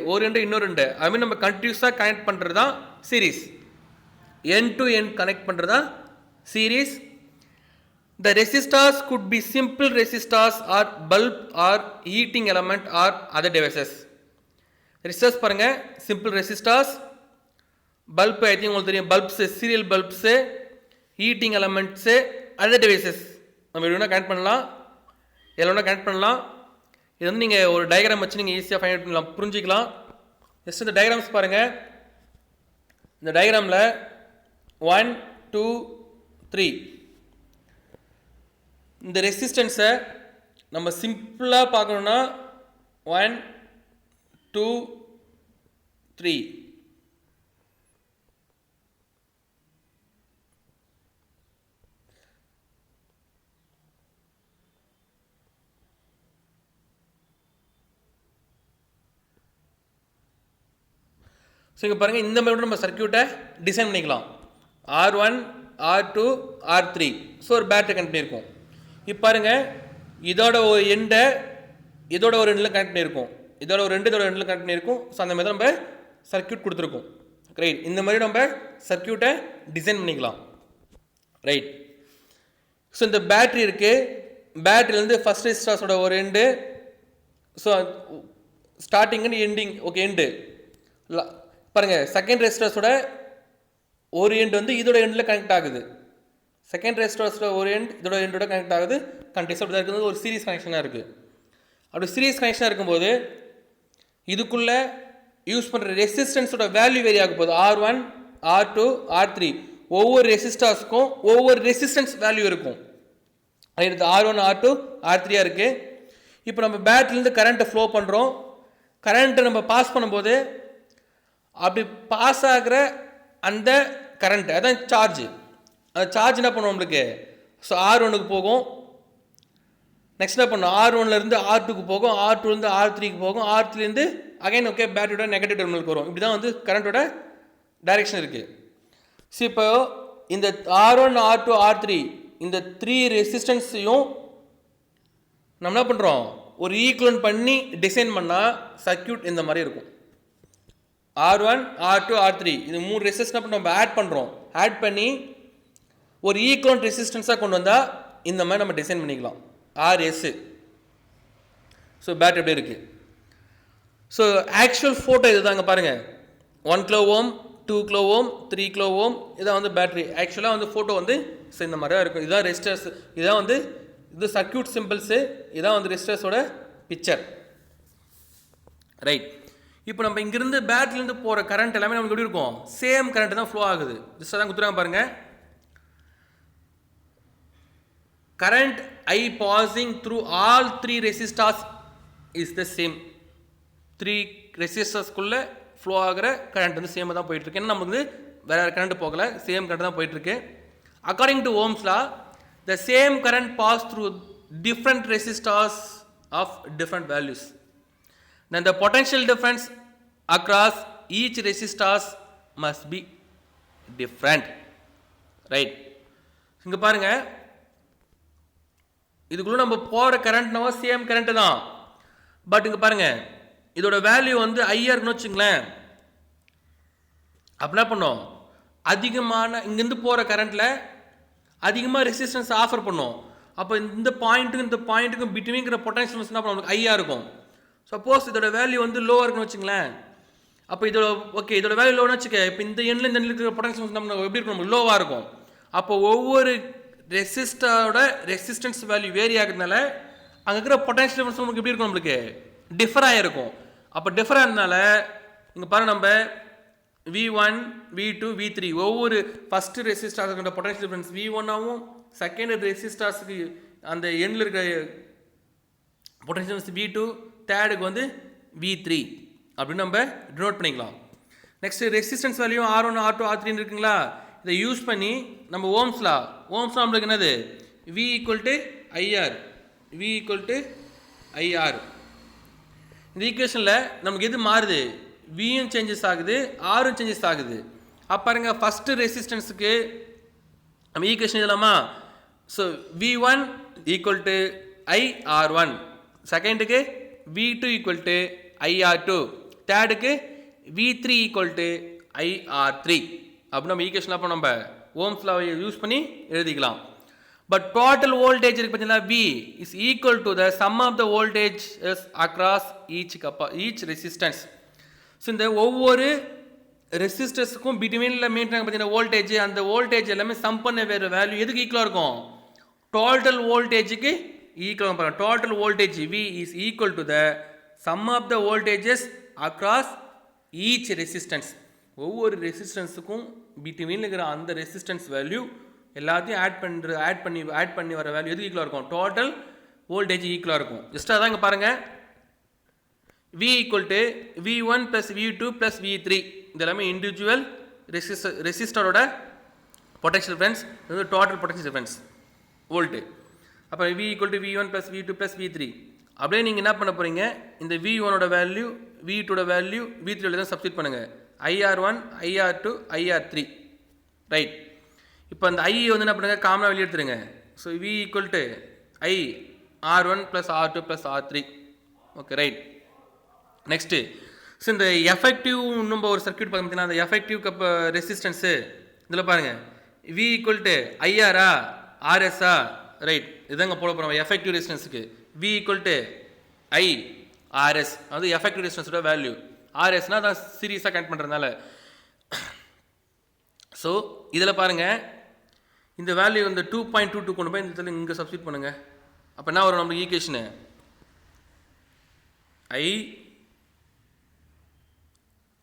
ஐ மீன் நம்ம கண்டினியூஸாக கனெக்ட் பண்ணுறது தான் series. End to end connect பண்ணுறது தான் series. The resistors could be simple resistors or bulb or heating element or other devices. Resistors பாருங்க, simple resistors, bulb I think உங்களுக்கு தெரியும், bulbs, serial bulbs, heating elements, other devices நம்ம எவ்வளோ connect பண்ணலாம், இது வந்து நீங்கள் ஒரு டயக்ராம் வச்சு நீங்கள் ஈஸியாக ஃபைண்ட் பண்ணலாம், புரிஞ்சிக்கலாம். ஜஸ்ட் இந்த டயக்ராம்ஸ் பாருங்கள். இந்த டயக்ராமில் 1 2 3 இந்த ரெசிஸ்டன்ஸை நம்ம சிம்பிளாக பார்க்கணுன்னா 1 2 3 ஸோ இங்கே பாருங்கள், இந்த மாதிரி நம்ம சர்க்கியூட்டை டிசைன் பண்ணிக்கலாம். R1 R2 R3. ஸோ ஒரு பேட்டரி கனெக்ட் பண்ணியிருக்கோம். இப்போ பாருங்கள், இதோட ஒரு எண்டை இதோட ஒரு எண்டில் கனெக்ட் பண்ணியிருக்கோம், இதோட ஒரு இதோட எண்டில் கனெக்ட் பண்ணியிருக்கோம். ஸோ அந்த மாதிரி நம்ம சர்க்கியூட் கொடுத்துருக்கோம். ரைட், இந்த மாதிரி நம்ம சர்க்கியூட்டை டிசைன் பண்ணிக்கலாம். ரைட், ஸோ இந்த பேட்ரி இருக்குது. பேட்டரியிலேருந்து ஃபஸ்ட் ரெசிஸ்டர்ஸோட ஒரு end, so starting and ending, okay end பாருங்கள். செகண்ட் ரெசிஸ்டர்ஸோட ஒரு எண்டு வந்து இதோட எண்டில் கனெக்ட் ஆகுது. செகண்ட் ரெசிஸ்டர்ஸோட ஒரு எண்ட் இதோட எண்டோட கனெக்ட் ஆகுது. கண்டிப்பாக அப்படி தான் இருக்குது, ஒரு சீரிஸ் கனெக்ஷனாக இருக்குது. அப்படி சீரிஸ் கனெக்ஷனாக இருக்கும்போது இதுக்குள்ளே யூஸ் பண்ணுற ரெசிஸ்டன்ஸோட வேல்யூ வேரி ஆக போகுது. R1 R2 R3 ஒவ்வொரு ரெசிஸ்டர்ஸ்க்கும் ஒவ்வொரு ரெசிஸ்டன்ஸ் வேல்யூ இருக்கும். இது R1 R2 R3 இருக்குது. இப்போ நம்ம பேட்டரிலேருந்து கரண்ட்டை ஃப்ளோ பண்ணுறோம். கரண்ட்டை நம்ம பாஸ் பண்ணும்போது அப்படி பாஸ் ஆகிற அந்த கரண்ட், அதான் சார்ஜ். அந்த சார்ஜ் என்ன பண்ணுவோம் நம்மளுக்கு, ஸோ R1க்கு போகும். நெக்ஸ்ட் என்ன பண்ணும், R1லேருந்து R2க்கு போகும், R2லேருந்து R3க்கு போகும், R3லேருந்து அகைன் ஓகே பேட்டரியோட நெகட்டிவ் டெர்மினலுக்கு வரும். இப்படி தான் வந்து கரண்ட்டோட டைரெக்ஷன் இருக்குது. ஸோ இப்போ இந்த R1 R2 R3 இந்த 3 ரெசிஸ்டன்ஸையும் நம்ம என்ன பண்ணுறோம், ஒரு ஈக்குவலன்ட் பண்ணி டிசைன் பண்ணால் சர்க்கியூட் இந்த மாதிரி இருக்கும். R1 R2 R3 இது 3 ரெசிஸ்டன்ஸ் நம்ம ஆட் பண்ணுறோம். ஆட் பண்ணி ஒரு ஈக்குவலன்ட் ரெசிஸ்டன்ஸாக கொண்டு வந்தால் இந்த மாதிரி நம்ம டிசைன் பண்ணிக்கலாம். RS. ஸோ பேட்டரி எப்படி இருக்குது. ஸோ ஆக்சுவல் ஃபோட்டோ இது தாங்க பாருங்கள். 1 kilo ohm, 2 kilo ohm, 3 kilo ohm, இதான் வந்து பேட்டரி. ஆக்சுவலாக வந்து ஃபோட்டோ வந்து இந்த மாதிரி தான் இருக்கும். இதுதான் ரெசிஸ்டர்ஸ், இதான் வந்து இது சர்க்கியூட் சிம்பிள்ஸு, இதான் வந்து ரெசிஸ்டர்ஸோட பிக்சர். ரைட், இப்போ நம்ம இங்கிருந்து பேட்டரிலேருந்து போகிற கரண்ட் எல்லாமே நமக்கு எப்படி இருக்கும், சேம் கரண்ட் தான் ஃப்ளோ ஆகுது. ஜஸ்ட் தான் கொடுத்துருக்காங்க பாருங்கள். Current I passing through all 3 resistors is the same. 3 ரெசிஸ்டர்ஸ்குள்ளே flow ஆகிற கரண்ட் வந்து சேமாக தான் போயிட்டுருக்கு. ஏன்னா நமக்கு வேறு கரண்ட் போகலை, சேம் கரண்ட் தான் போயிட்டுருக்கு. According to Ohm's law, the same current pass through different resistors of different values. Then the potential difference across each resistors must be different. Right, இங்கே பாருங்கள், இதுக்குள்ளே நம்ம போகிற கரண்ட்னாவா சேம் கரண்ட்டு தான். பட் இங்கே பாருங்கள், இதோட வேல்யூ வந்து ஐயா இருக்குன்னு வச்சுங்களேன். அப்படின்னா பண்ணோம், அதிகமான இங்கேருந்து போகிற கரண்ட்டில் அதிகமாக ரெசிஸ்டன்ஸ் ஆஃபர் பண்ணோம். அப்போ இந்த பாயிண்ட்டுக்கும் பிட்வீன்கிற பொட்டன்ஷியல் என்ன பண்ணுவோம், ஐயா இருக்கும். சப்போஸ் இதோட வேல்யூ வந்து லோவாக இருக்குன்னு வச்சுங்களேன். அப்போ இதோட ஓகே இதோட வேல்யூ லோன்னு வச்சுக்க, இப்போ இந்த எண்ணில் இந்த இருக்கிற பொட்டன்ஷியல் நம்ம எப்படி இருக்கும், லோவாக இருக்கும். அப்போ ஒவ்வொரு ரெசிஸ்டரோட ரெசிஸ்டன்ஸ் வேல்யூ வேரி ஆகிறதுனால அங்கே இருக்கிற பொட்டன்ஷியல் டிஃபரன்ஸ் நமக்கு எப்படி இருக்கும், நம்மளுக்கு டிஃபர் ஆகிருக்கும். அப்போ டிஃபர் ஆனதுனால இங்கே பாருங்கள், நம்ம V1 V2 V3 ஒவ்வொரு ஃபஸ்ட்டு ரெசிஸ்டார்ஸுக்கு பொட்டன்ஷியல் டிஃபரன்ஸ் V1ஆகவும், செகண்ட் ரெசிஸ்டார்ஸுக்கு அந்த எண்ணில் இருக்கிற பொட்டன்ஷியல் டிஃபரன்ஸ் V2, தேர்டுக்கு வந்து V3 அப்படின்னு நம்ம டினோட் பண்ணிக்கலாம். Next resistance value R1 R2 R3 இருக்குங்களா, இதை யூஸ் பண்ணி நம்ம ஓம்ஸ்லா நம்மளுக்கு என்னது, V = IR, V = IR. இந்த ஈக்குவேஷனில் நமக்கு எது மாறுது, வியும் சேஞ்சஸ் ஆகுது, ஆரும் சேஞ்சஸ் ஆகுது. அப்போ பாருங்க, ஃபஸ்ட்டு ரெசிஸ்டன்ஸுக்கு நம்ம ஈக்குவேஷன் எழுதலாமா. ஸோ V1 = IR1, செகண்டுக்கு V2 = IR2, தேர்டுக்கு V3 = IR3. அப்போ நம்ம ஈக்குவேஷன் அப்போ நம்ம ஓம்ஸ் லாவை யூஸ் பண்ணி எழுதிக்கலாம். பட் டோட்டல் வோல்டேஜ் இருக்கு பார்த்தீங்களா, V is equal to the sum of the voltages across each resistance. So இந்த ஒவ்வொரு ரெசிஸ்டர்ஸுக்கும் பிட்வீனில் மெயின்டைன் பார்த்தீங்கன்னா வோல்டேஜ், அந்த வோல்டேஜ் எல்லாமே சம் பண்ண வேறு வேல்யூ எதுக்கு ஈக்குவலாக இருக்கும், டோட்டல் வோல்டேஜுக்கு ஈக்குவலாக பாருங்கள். Total voltage V is equal to the sum of the voltages across each resistance. ஒவ்வொரு ரெசிஸ்டன்ஸுக்கும் பிட்வீனில் இருக்கிற அந்த ரெசிஸ்டன்ஸ் வேல்யூ எல்லாத்தையும் ஆட் பண்ணி வர வேல்யூ எது ஈக்குவலாக இருக்கும், டோட்டல் வோல்டேஜ் ஈக்குவலாக இருக்கும். ஜஸ்ட் அதான் இங்கே பாருங்கள், V = V1 + V2 + V3 இது எல்லாமே இண்டிவிஜுவல் ரெசிஸ்டரோட பொட்டன்ஷியல் டிஃபரன்ஸ், இது டோட்டல் பொட்டன்ஷியல் டிஃபரன்ஸ் வோல்ட்டு. அப்போ V = V1 + V2 + V3. அப்படியே நீங்கள் என்ன பண்ண போகிறீங்க, இந்த V1ஓட வேல்யூ, V2ஓட வேல்யூ, V3ஓட தான் சப்ஸ்டிட் பண்ணுங்கள். IR1 IR2 IR3 right. இப்போ அந்த ஐ வந்து என்ன பண்ணுங்க, காமனாக வெளியே எடுத்துருங்க. So V equal to I R1 plus R2 plus R3. Okay right. Next so இந்த எஃபெக்டிவ் இன்னும் ஒரு சர்க்யூட் பார்த்தீங்கன்னா அந்த எஃபெக்டிவ் கப் ரெசிஸ்டன்ஸு இதில் பாருங்கள் வி ஈக்குவல் டு ஐஆரா ஆர்எஸ்ஆ ரைட். இதாங்க போட போகிறோம் எஃபெக்டிவ் ரெசிஸ்டன்ஸுக்கு. V equal to I RS அது எஃபெக்டிவ் ரெசிஸ்டன்ஸோட வேல்யூ. ஆர்எஸ்னால் தான் சீரியஸாக கனெக்ட் பண்ணுறதுனால. ஸோ இதில் பாருங்கள் இந்த வேல்யூ இந்த 2.22 கொண்டு போய் இந்த இடத்துல இங்கே சப்ஸ்டிட் பண்ணுங்கள். அப்போ என்ன வரும் நம்மளுக்கு equation I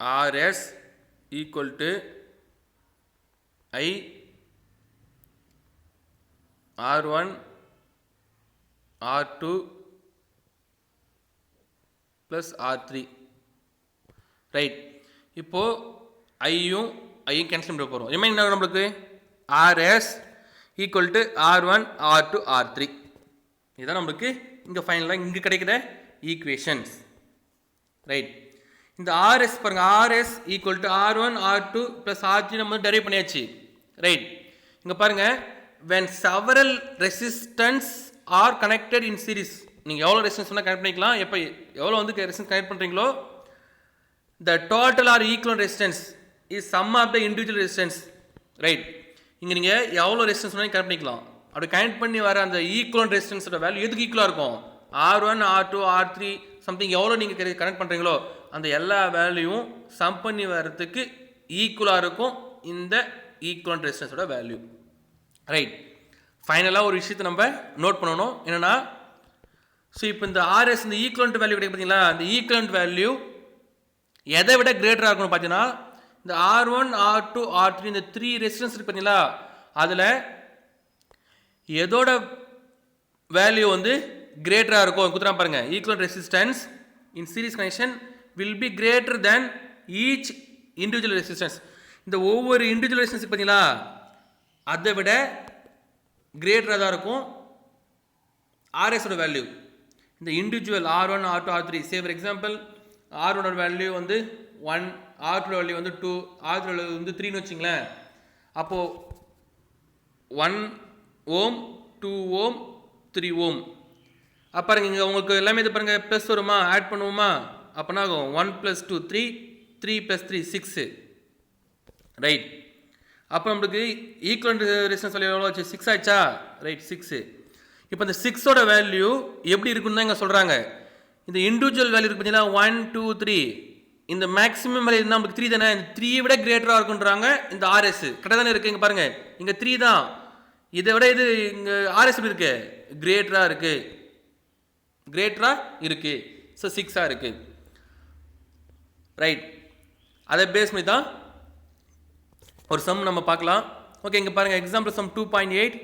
RS equal to I R1 R2 plus R3 right. இப்போது ஐயும் கேன்சல் பண்ண போகிறோம். ரிமைனிங் என்ன நம்மளுக்கு RS equal to R1 R2 R3. இதுதான் நம்மளுக்கு இங்கே ஃபைனலாக இங்கே கிடைக்கிற ஈக்குவேஷன்ஸ் ரைட். இந்த ஆர்எஸ் பாருங்கள், RS equal to R1 R2 plus R3 நம்ம டெரைவ் பண்ணியாச்சு ரைட். இங்கே பாருங்கள் when several resistance are connected in series, நீங்கள் எவ்வளோ ரெசிஸ்டன்ஸ் வேணால் கனெக்ட் பண்ணிக்கலாம். எப்போ எவ்வளோ வந்து ரெசிஸ்டன்ஸ் கனெக்ட் பண்ணுறீங்களோ the total or equivalent resistance is sum of the individual resistance right. இங்கே நீங்கள் எவ்வளோ ரெசிஸ்டன்ஸ் வேணாலும் கனெக்ட் பண்ணிக்கலாம். அப்படி கனெக்ட் பண்ணி வர அந்த ஈக்குவலண்ட் ரெசிஸ்டன்ஸோட வேல்யூ எதுக்கு ஈக்குவலாக இருக்கும், R1 R2 R3 சம்திங் எவ்வளோ நீங்கள் கனெக்ட் பண்ணுறீங்களோ அந்த எல்லா வேல்யூவும் சம் பண்ணி வர்றதுக்கு ஈக்குவலாக இருக்கும் இந்த ஈக்குவலண்ட் ரெசிஸ்டன்ஸோட வேல்யூ ரைட். ஃபைனலாக ஒரு விஷயத்தை நம்ம நோட் பண்ணணும் என்னென்னா, ஸோ இப்போ இந்த ஆர்எஸ் இந்த ஈக்குவலண்ட் வேல்யூ கிடைக்கும் பார்த்தீங்களா, அந்த ஈக்குவலண்ட் வேல்யூ எதை விட கிரேட்டராக இருக்கணும் பார்த்தீங்கன்னா இந்த R1 R2 R3 இந்த 3 ரெசிஸ்டன்ஸ் இருக்கு பார்த்தீங்களா, அதில் எதோட வேல்யூ வந்து கிரேட்டராக இருக்கும் குத்துறா பாருங்கள். Equivalent resistance in series connection will be greater than each individual resistance. இந்த ஒவ்வொரு இண்டிவிஜுவல் ரெசிஸ்டன்ஸ் பார்த்தீங்களா அதை விட கிரேட்டராக தான் இருக்கும் ஆர்எஸோட வேல்யூ. இந்த individual R1 R2 R3 say for example R1 value வந்து 1, R2 வேல்யூ வந்து 2, R3 வேல்யூ வந்து 3ன்னு வச்சிங்களேன். அப்போது 1 ஓம் 2 ஓம் 3 ஓம். அப்போ பாருங்க இங்கே உங்களுக்கு எல்லாமே இது பாருங்கள் ப்ளஸ் வருமா, ஆட் பண்ணுவோமா, அப்போனா ஆகும் 1 + 2 3, 3 + 3 6 ரைட். அப்போ நம்மளுக்கு ஈக்குவலண்ட் ரெசிஸ்டன்ஸ் வேல்யூ எவ்வளோ ஆச்சு, 6 ஆச்சா ரைட் 6. இப்போ இந்த 6ஓட வேல்யூ எப்படி இருக்குன்னு தான் இங்கே சொல்கிறாங்க. இந்த இண்டிவிஜுவல் வேல்யூ இருக்கு பார்த்தீங்கன்னா 1 2 3 இந்த மேக்ஸிமம் வேல்யூ இருந்தால் நம்மளுக்கு 3 தானே, இந்த 3 விட கிரேட்டராக இருக்குன்றாங்க இந்த ஆர்எஸ் கிட்ட தானே இருக்குது. இங்கே பாருங்கள் இங்கே 3 தான், இதை விட இது இங்கே ஆர்எஸ் எப்படி இருக்கு கிரேட்டராக இருக்குது. ஸோ 6ஆக இருக்குது ரைட். அதை பேஸ் பண்ணி தான் ஒரு சம் நம்ம பார்க்கலாம். ஓகே இங்கே பாருங்கள் example some 2.8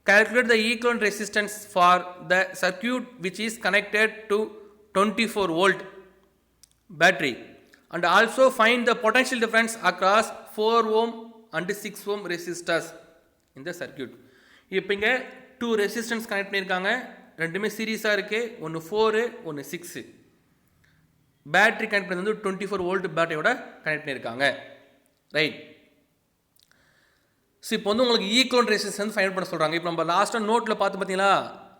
calculate the equivalent resistance for the circuit which is connected to 24 volt battery and also find the potential difference across 4 ohm and 6 ohm resistors in the circuit. இப்போ இங்கே 2 resistance connect பண்ணியிருக்காங்க, ரெண்டுமே சீரியஸாக இருக்குது, ஒன்று 4 ஒன்று 6. Battery connect பண்ணி வந்து 24 வோல்ட் பேட்டரியோட கனெக்ட் பண்ணியிருக்காங்க ரைட். ஸோ இப்போ வந்து உங்களுக்கு ஈக்குவலண்ட் ரெசிஸ்டன்ஸ் ஃபைண்ட் பண்ண சொல்கிறாங்க. இப்போ நம்ம லாஸ்ட்டாக நோட்டில் பார்த்து பார்த்தீங்களா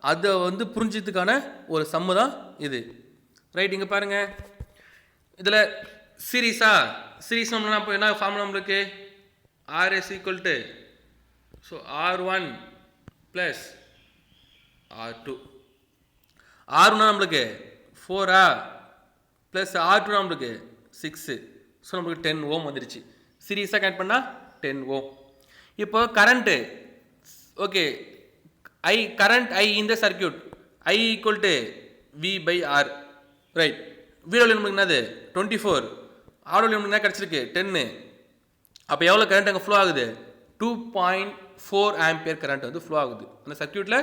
அதை வந்து புரிஞ்சதுக்கான ஒரு சம்மு தான் இது ரைட். இங்கே பாருங்கள் இதில் சீரீஸ் நம்மளா இப்போ என்ன ஃபார்முலா நம்மளுக்கு RS equal to so R1 plus R2. R1 நம்மளுக்கு 4 ப்ளஸ் R2 நம்மளுக்கு 6. ஸோ நம்மளுக்கு 10 ஓம் வந்துடுச்சு. சீரீஸாக கனெக்ட் பண்ணால் 10 ஓம். இப்போ கரண்ட்டு ஓகே கரண்ட் ஐ இந்த circuit I equal to V/R right. வீடியோவில் நம்மளுக்கு என்னது 24, ஆடியோவில் நம்மளுக்கு என்ன கிடச்சிருக்கு 10. அப்போ எவ்வளோ கரண்ட் அங்கே ஃப்ளோ ஆகுது 2.4 ஆம்பியர் கரண்ட் வந்து ஃப்ளோ ஆகுது அந்த சர்க்கியூட்டில்.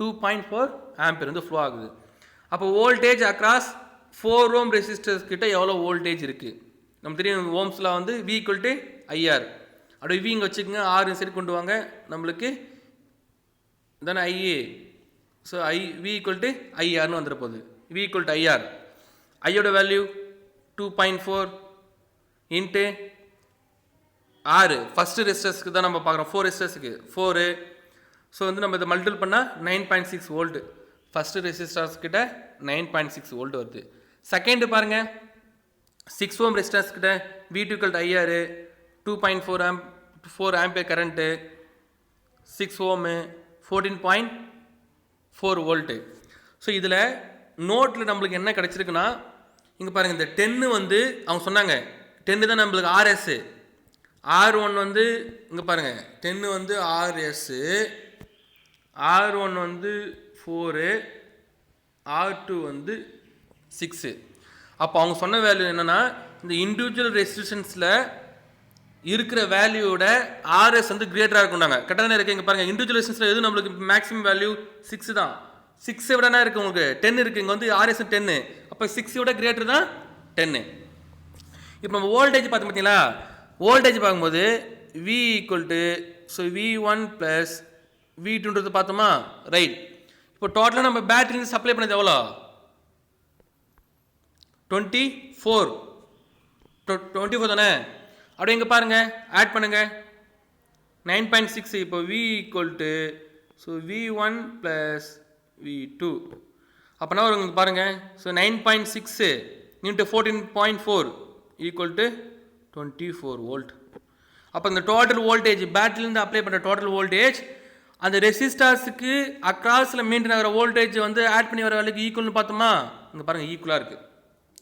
2.4 ஆம்பியர் வந்து ஃப்ளோ ஆகுது. அப்போ வோல்டேஜ் அக்ராஸ் 4 ஓம் ரெசிஸ்டர்ஸ் கிட்ட எவ்வளோ வோல்டேஜ் இருக்குது நம்ம தெரியும். ஓம்ஸில் வந்து V ஈக்குவல் டு IR. அப்படியே V இங்கே வச்சுக்கோங்க, R சைடு கொண்டு வாங்க நம்மளுக்கு தானே ஐஏ. ஸோ V ஈக்குவல் டு IRன்னு வந்துட போகுது. V equal to IR. ஐயோட வேல்யூ 2.4 இன்ட்டு ஆறு ஃபஸ்ட்டு ரெசிஸ்டர்ஸ்க்கு தான் நம்ம பார்க்குறோம் 4 ரெசிஸ்டர்ஸுக்கு 4. ஸோ வந்து நம்ம இதை மல்டிபிள் பண்ணால் 9.6 வோல்ட்டு ஃபஸ்ட்டு ரெசிஸ்டர்ஸ் கிட்ட 9.6 வோல்ட் வருது. செகண்டு பாருங்கள் 6 ஓம் ரெசிஸ்டர்ஸ் கிட்ட V2 IR 2.4 ampere current 6 ohm 14.4 volt. So இதில் நோட்டில் நம்மளுக்கு என்ன கிடச்சிருக்குன்னா இங்கே பாருங்கள் இந்த 10 வந்து அவங்க சொன்னாங்க 10 தான் நம்மளுக்கு RS, R1 வந்து இங்கே பாருங்கள் 10 வந்து RS, R1 வந்து 4, R2 வந்து 6. அப்போ அவங்க சொன்ன வேல்யூ என்னென்னா இந்த இண்டிவிஜுவல் ரெசிஸ்டன்ஸில் இருக்கிற வேல்யூவோட RS வந்து கிரேட்டராக இருக்கும்னாங்க. கரெக்டாக தானே இருக்குது. இங்கே பாருங்கள் இண்டிவிஜுவல் ரெசிஸ்டன்ஸில் எது நம்மளுக்கு மேக்ஸிமம் வேல்யூ 6 தான். 6 விட என்ன இருக்குது உங்களுக்கு 10 இருக்குது. இங்கே வந்து RS 10, அப்போ 6 விட கிரேட்டர் தான் 10. இப்போ நம்ம வோல்டேஜ் பார்த்து பார்த்தீங்களா, வோல்டேஜ் பார்க்கும்போது V equal to so V1 plus V2ன்றது பார்த்தோமா, ரைட். இப்போ டோட்டலாக நம்ம பேட்டரி சப்ளை பண்ணது எவ்வளோ 24 தானே. அப்படியே இங்கே பாருங்கள் ஆட் பண்ணுங்கள் 9.6. இப்போ V equal to so V1 plus V2 அப்போனா ஒரு உங்களுக்கு பாருங்கள் so 9.6 into 14.4 equal to 24 volt. அப்போ இந்த டோட்டல் வோல்டேஜ் பேட்டரியிலேருந்து அப்ளை பண்ணுற டோட்டல் வோல்டேஜ் அந்த ரெசிஸ்டர்ஸுக்கு அக்ராஸில் மெயின்டைன் ஆகிற வோல்டேஜ் வந்து ஆட் பண்ணி வர வேலைக்கு ஈக்குவல்னு பார்த்தோமா, இங்கே பாருங்கள் ஈக்குவலாக இருக்குது.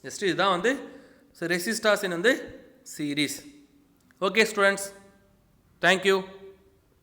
ஜஸ்ட் இதுதான் வந்து ஸோ ரெசிஸ்டர்ஸ் இன் வந்து சீரீஸ். Okay students, thank you.